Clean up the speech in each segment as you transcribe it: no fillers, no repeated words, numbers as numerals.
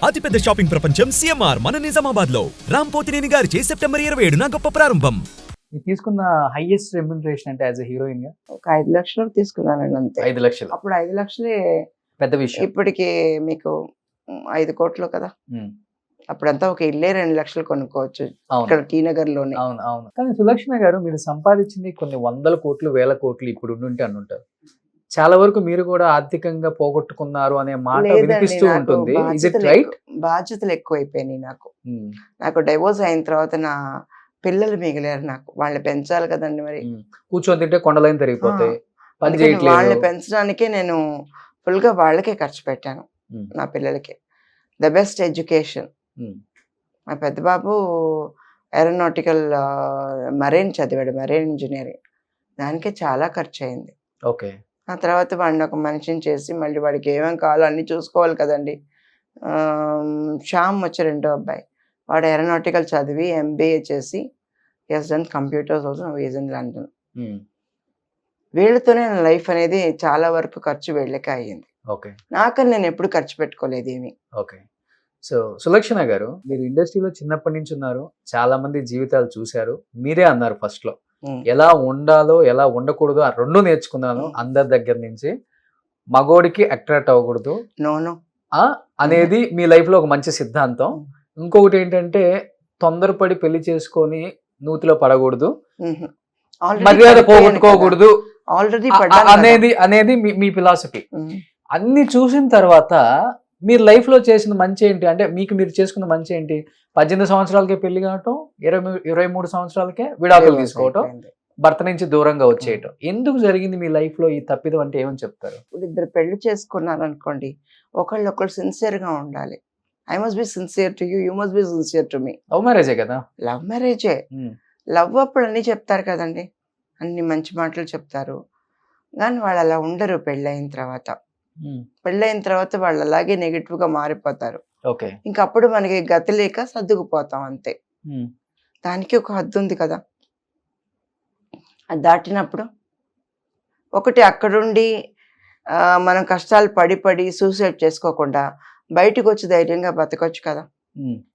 అతిపెద్ద షాపింగ్ ప్రపంచం సిఎంఆర్ మన నిజామాబాద్ లో రాంపోతినేని గారిచే సెప్టెంబర్ 27న గొప్ప ప్రారంభం. మీరు తీసుకున్న హైయెస్ట్ రెమ్యునరేషన్ అంటే యాజ్ ఎ హీరోయిన్ గా ఒక 5 లక్షలు తీసుకున్నానండి అంతే. 5 లక్షలు అప్పుడు 5 లక్షలే పెద్ద విషయం. ఇప్పటికి మీకు 5 కోట్లు కదా. అప్పుడంతా ఒక ఇల్లే 2 లక్షలు కొనుక్కోవచ్చు ఇక్కడ టీ నగర్ లోనే. అవును అవును. కానీ సులక్షణ గారు మీరు సంపాదించింది కొన్ని వందల కోట్లు వేల కోట్లు ఇప్పుడు ఉంటే అనుంటారు. చాలా వరకు మీరు కూడా ఆర్థికంగా పోగొట్టుకున్నారు అనే మాట వినిపిస్తూ ఉంటుంది. Is it right? బాధ్యతలు ఎక్కువైపోయినాయి నాకు. నాకు డైవోర్స్ అయిన తర్వాత నా పిల్లలు మిగిలారు నాకు. వాళ్ళని పెంచాలి కదండి. మరి కూర్చొని తింటే కొండలైన తిరిగిపోతాయి. వాళ్ళని పెంచడానికే నేను ఫుల్ గా వాళ్ళకే ఖర్చు పెట్టాను. నా పిల్లలకి ద బెస్ట్ ఎడ్యుకేషన్. మా పెద్ద బాబు ఏరోనాటికల్ మరైన్ చదివాడు, మరైన్ ఇంజనీరింగ్. దానికే చాలా ఖర్చు అయింది. ఓకే. ఆ తర్వాత వాడిని ఒక మనిషిని చేసి మళ్ళీ వాడికి ఏమేమి కావాలో అన్నీ చూసుకోవాలి కదండి. శ్యామ్ వచ్చే రెండో అబ్బాయి, వాడు ఏరోనాటికల్ చదివి ఎంబీఏ చేసి he's done computers also, is in London. వీళ్ళతోనే నా లైఫ్ అనేది చాలా వరకు ఖర్చు వీళ్ళకే అయ్యింది. ఓకే. నాకని నేను ఎప్పుడు ఖర్చు పెట్టుకోలేదు ఏమి. ఓకే. సో సులక్షణ గారు, మీరు ఇండస్ట్రీలో చిన్నప్పటి నుంచి ఉన్నారు, చాలా మంది జీవితాలు చూశారు. మీరే అన్నారు ఫస్ట్ లో ఎలా ఉండాలో ఎలా ఉండకూడదు ఆ రెండు నేర్చుకున్నాను అందరి దగ్గర నుంచి. మగోడికి అట్రాక్ట్ అవ్వకూడదు అనేది మీ లైఫ్ లో ఒక మంచి సిద్ధాంతం. ఇంకొకటి ఏంటంటే తొందరపడి పెళ్లి చేసుకొని నూతిలో పడకూడదు, మర్యాద పోగొట్టుకోకూడదు అనేది మీ ఫిలాసఫీ. అన్ని చూసిన తర్వాత మీరు లైఫ్ లో చేసిన మంచి ఏంటి అంటే, మీరు చేసుకున్న మంచి ఏంటి? 18 సంవత్సరాలకే పెళ్లి కావటం, 23 సంవత్సరాలకే విడాకులు తీసుకోవటం, భర్త నుంచి దూరంగా వచ్చేయటం. ఎందుకు జరిగింది మీ లైఫ్ లో ఈ తప్పిదం అంటే ఏమని చెప్తారు? ఇప్పుడు ఇద్దరు పెళ్లి చేసుకున్నారు అనుకోండి, ఒకళ్ళు సిన్సియర్ గా ఉండాలి. I must be sincere to you, you must be sincere to me. Love మ్యారేజే కదా. లవ్ మ్యారేజే. లవ్ అప్పుడు అన్ని చెప్తారు కదండి, అన్ని మంచి మాటలు చెప్తారు. కానీ వాళ్ళు అలా ఉండరు. పెళ్ళైన తర్వాత వాళ్ళు అలాగే నెగిటివ్ గా మారిపోతారు. ఇంకప్పుడు మనకి గతి లేక సర్దుకుపోతాం అంతే. దానికి ఒక హద్దు ఉంది కదా. అది దాటినప్పుడు ఒకటి అక్కడుండి మనం కష్టాలు పడి సూసైడ్ చేసుకోకుండా బయటకు వచ్చి ధైర్యంగా బతకొచ్చు కదా.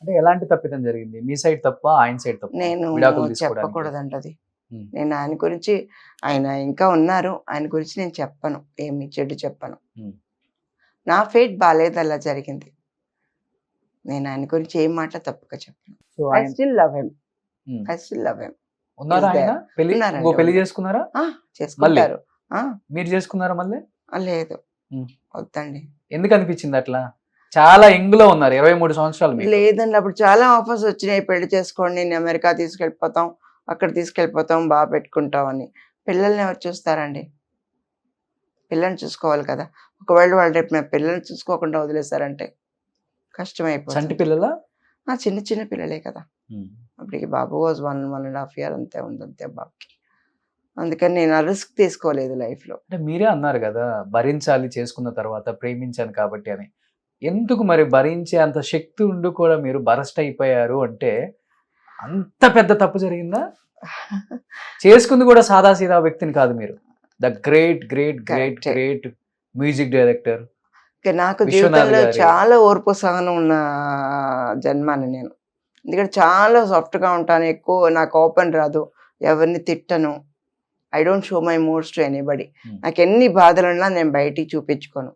అంటే ఎలాంటి తప్పిదం జరిగింది? మీ సైడ్ తప్ప, ఆయన సైడ్ తప్ప? నేను చెప్పకూడదండి అది. నేను ఆయన గురించి, ఆయన ఇంకా ఉన్నారు, ఆయన గురించి నేను చెప్పను, ఏమి చెడు చెప్పను. నా ఫేట్ బాలేదు, అలా జరిగింది. నేను ఆయన గురించి ఏం మాట తప్పుగా చెప్పను. I still love him. పెళ్లి చేసుకున్నారా? చేసుకుంటారు. మీరు చేసుకున్నారా మళ్ళీ? లేదు, వద్దండి. ఎందుకు అనిపించింది అట్లా? చాలా యంగ్ లో ఉన్నారు, 23 సంవత్సరాలు. లేదండి, అప్పుడు చాలా ఆఫర్స్ వచ్చినాయి, పెళ్లి చేసుకోండి, నేను అమెరికా తీసుకెళ్ళిపోతాం, అక్కడ తీసుకెళ్ళిపోతాం, బాగా పెట్టుకుంటాం అని. పిల్లల్ని ఎవరు చూస్తారండి? పిల్లల్ని చూసుకోవాలి కదా. ఒకవేళ వాళ్ళు రేపు నా పిల్లల్ని చూసుకోకుండా వదిలేస్తారంటే కష్టమైపోతుంది. చంటి పిల్లల? చిన్న పిల్లలే కదా. అప్పటికి బాబు వాజ్ 1.5 years అంతే ఉంది, అంతే బాబుకి. అందుకని నేను ఆ రిస్క్ తీసుకోలేదు లైఫ్ లో. అంటే మీరే అన్నారు కదా, భరించాలి చేసుకున్న తర్వాత, ప్రేమించాను కాబట్టి అని. ఎందుకు మరి భరించే అంత శక్తి ఉండి కూడా మీరు బరస్ట్ అయిపోయారు అంటే, అంత పెద్ద తప్పు జరిగిందా? చేసుకుంది కూడా సాదాసీదా వ్యక్తిని కాదు మీరు, the great great great great music director. నాకు జీవితంలో చాలా ఓర్పు సహనం ఉన్న జన్మాని నేను. ఎందుకంటే చాలా సాఫ్ట్గా ఉంటాను, ఎక్కువ నాకు ఓపెన్ రాదు, ఎవరిని తిట్టను. I don't show my moods to anybody. నాకు ఎన్ని బాధలున్నా నేను బయటికి చూపించుకోను.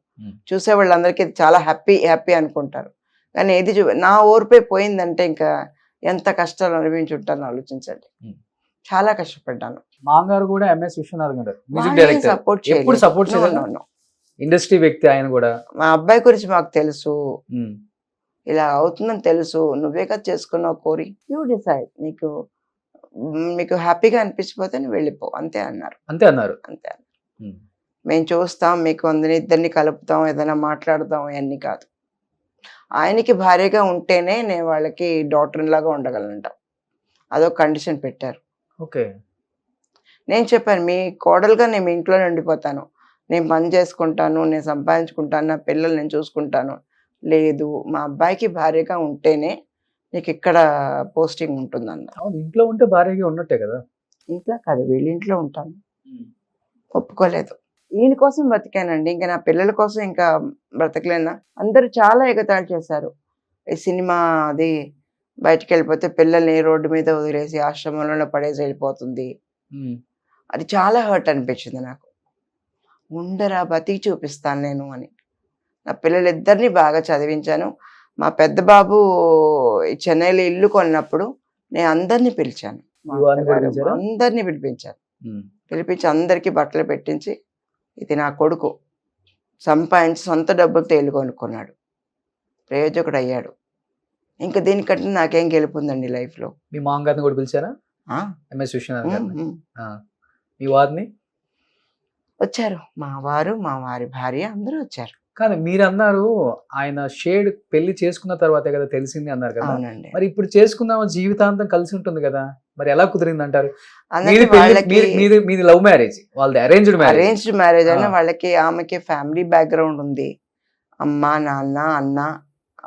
చూసే వాళ్ళందరికీ చాలా హ్యాపీ అనుకుంటారు. కానీ ఏది నా ఓర్పే పోయిందంటే ఇంకా ఎంత కష్టాలు అనుభవించుంటాను ఆలోచించండి. చాలా కష్టపడ్డాను. మాంగారు కూడా MS విశ్వనాథ్ గారు మ్యూజిక్ డైరెక్టర్, ఎప్పుడు సపోర్ట్ చేయను. ఇండస్ట్రీ వ్యక్తి ఆయన కూడా. మా అబ్బాయి గురించి మాకు తెలుసు, ఇలా అవుతుందని తెలుసు. నువ్వే కదా చేసుకున్నావు కోరి, యూ డిసైడ్, మీకు హ్యాపీగా అనిపించిపోతే నువ్వు వెళ్ళిపో, అంతే అన్నారు. మేము చూస్తాం, మీకు ఇద్దరిని కలుపుతాం, ఏదైనా మాట్లాడతాం, అవన్నీ కాదు. ఆయనకి భార్యగా ఉంటేనే నేను వాళ్ళకి డాటర్ లాగా ఉండగలనంట. అదొక కండిషన్ పెట్టారు. ఓకే. నేను చెప్పాను, మీ కోడలుగా నేను మీ ఇంట్లోనే ఉండిపోతాను, నేను పని చేసుకుంటాను, నేను సంపాదించుకుంటాను, నా పిల్లలు నేను చూసుకుంటాను. లేదు, మా అబ్బాయికి భార్యగా ఉంటేనే నీకు ఇక్కడ పోస్టింగ్ ఉంటుందన్న. ఇంట్లో ఉంటే భార్యగా ఉన్నట్టే కదా. ఇంట్లో కాదు, వీళ్ళింట్లో ఉంటాను. ఒప్పుకోలేదు. ఈయన కోసం బతికానండి, ఇంకా నా పిల్లల కోసం ఇంకా బ్రతకలేనా. అందరూ చాలా ఎగతాళి చేశారు. ఈ సినిమా అది బయటికి వెళ్ళిపోతే పిల్లల్ని రోడ్డు మీద వదిలేసి ఆశ్రమంలో పడేసి వెళ్ళిపోతుంది. అది చాలా హర్ట్ అనిపించింది నాకు. ఉండరా బతికి చూపిస్తాను నేను అని. నా పిల్లలిద్దరిని బాగా చదివించాను. మా పెద్ద బాబు ఈ చెన్నైలో ఇల్లు కొన్నప్పుడు నేను అందరినీ పిలిచాను. మా మీ వారిని కూడా అత్తగారు పిలిచారా? అందరినీ పిలిపించాను. పిలిపించి అందరికీ బట్టలు పెట్టించి, ఇది నా కొడుకు సంపాదించి సొంత డబ్బులతో ఇల్లు కొనుక్కున్నాడు, ప్రయోజకుడు అయ్యాడు, ఇంకా దీనికంటే నాకేం గెలుపుందండి లైఫ్లో. మీ మామగారిని కూడా పిలిచారా? ఎంఎస్ విశ్వనాథ్ గారిని. మీ వారిని వచ్చారు, మా వారు మా వారి భార్య అందరూ వచ్చారు. కానీ మీరు అన్నారు ఆయన షేడ్ పెళ్లి చేసుకున్న తర్వాతే కదా తెలిసింది అన్నారు కదా. అవునండి. మరి ఇప్పుడు చేసుకున్నాము జీవితాంతం కలిసి ఉంటుంది కదా, మరి ఎలా కుదిరింది అంటారు? అందుకే వాళ్ళకి మీది లవ్ మ్యారేజ్, వాళ్ళది అరేంజ్డ్ మ్యారేజ్. అరేంజ్డ్ మ్యారేజ్ అయినా వాళ్ళకి ఆమెకి ఫ్యామిలీ బ్యాక్గ్రౌండ్ ఉంది. అమ్మ నాన్న అన్న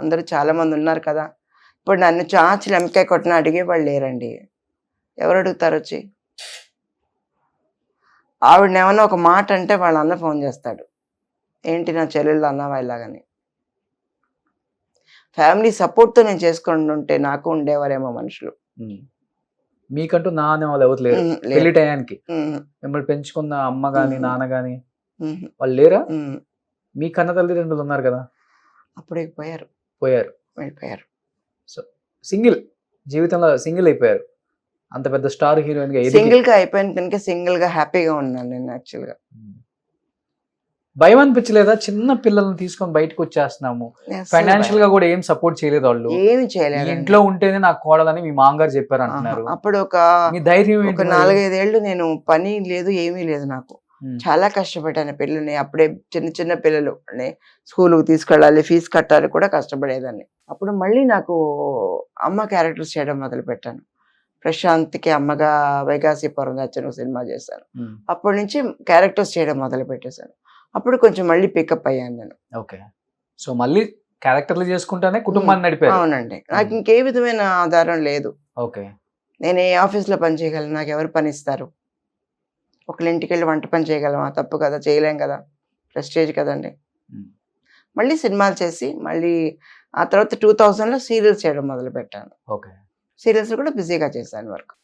అందరూ చాలా మంది ఉన్నారు కదా. ఇప్పుడు నన్ను చాచి లెంకాయ కొట్టిన అడిగే వాళ్ళు లేరండి. ఎవరు అడుగుతారు వచ్చి? ఆవిడని ఏమన్నా ఒక మాట అంటే వాళ్ళ అన్న ఫోన్ చేస్తాడు, ఏంటి నా చెల్లెళ్ళు అన్నావా ఇలాగని. ఫ్యామిలీ సపోర్ట్తో నేను చేసుకుని ఉంటే నాకు ఉండేవారేమో మనుషులు. మీకంటూ నా అనే వాళ్ళు ఎవరు లేరు పెళ్లి టయానికి? మిమ్మల్ని పెంచుకున్న అమ్మ గాని నాన్న గాని వాళ్ళు లేరా? మీ కన్న తల్లిదండ్రులు ఉన్నారు కదా, అప్పుడే పోయారు, వెళ్ళిపోయారు. సో సింగిల్, జీవితంలో సింగిల్ అయిపోయారు. అంత పెద్ద స్టార్ హీరోయిన్ గా సింగిల్ గా అయిపోయిన కనుక సింగిల్ గా హ్యాపీగా ఉన్నాను నేను. యాక్చువల్ గా భయం అనిపించలేదా? చిన్న పిల్లల్ని తీసుకొని బయటకు వచ్చేస్తున్నాము, ఫైనాన్షియల్ గా కూడా ఏం సపోర్ట్ చేయలేదు వాళ్ళు, ఏమి చేయలేదు, ఇంట్లో ఉంటేనే నాకు కోడలని మీ మామగారు చెప్పారు అంటున్నారు. అప్పుడు మీ ధైర్యం ఒక 4-5 ఏళ్ళు నేను పని లేదు ఏమీ లేదు నాకు. చాలా కష్టపడ్డాను. పిల్లల్ని అప్పుడే చిన్న చిన్న పిల్లలు స్కూల్కి తీసుకెళ్ళాలి, ఫీజు కట్టాలి కూడా కష్టపడేదాన్ని. అప్పుడు మళ్ళీ నాకు అమ్మ క్యారెక్టర్స్ చేయడం మొదలు పెట్టాను. ప్రశాంత్కి అమ్మగా వైకాసిపురం నచ్చిన సినిమా చేశాను. అప్పటి నుంచి క్యారెక్టర్స్ చేయడం మొదలు పెట్టేశాను. అప్పుడు కొంచెం మళ్ళీ పికప్ అయ్యాను నేను. ఓకే, సో మళ్ళీ క్యారెక్టర్లు చేసుకుంటానే కుటుంబాన్ని నడిపారు. అవునండి, నాకు ఇంకే విధమైన ఆధారం లేదు. ఓకే, నేను ఏ ఆఫీస్లో పని చేయగలను, నాకు ఎవరు పని ఇస్తారు? ఒకళ్ళ ఇంటికి వెళ్ళి వంట పని చేయగలమా? తప్పు కదా, చేయలేం కదా, ప్రెస్టేజ్ కదండి. మళ్ళీ సినిమాలు చేసి మళ్ళీ ఆ తర్వాత 2000లో సీరియల్స్ చేయడం మొదలు పెట్టాను. ఓకే, సీరియల్స్ కూడా బిజీగా చేశాను వర్క్.